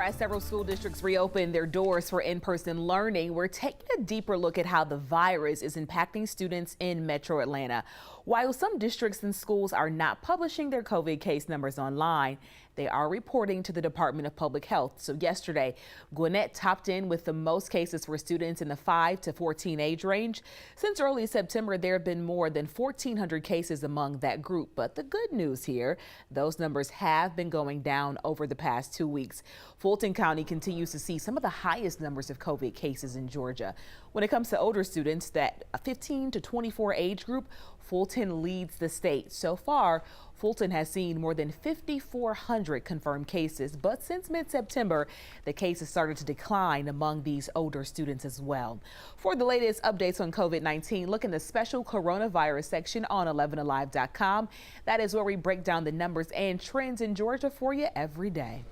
As several school districts reopen their doors for in-person learning, we're taking a deeper look at how the virus is impacting students in Metro Atlanta. While some districts and schools are not publishing their COVID case numbers online, they are reporting to the Department of Public Health. So yesterday, Gwinnett topped in with the most cases for students in the 5 to 14 age range. Since early September, there have been more than 1,400 cases among that group. But the good news here, those numbers have been going down over the past 2 weeks. Fulton County continues to see some of the highest numbers of COVID cases in Georgia. When it comes to older students, that 15 to 24 age group, Fulton leads the state. So far, Fulton has seen more than 5,400 confirmed cases, but since mid-September, the cases started to decline among these older students as well. For the latest updates on COVID-19, look in the special coronavirus section on 11alive.com. That is where we break down the numbers and trends in Georgia for you every day.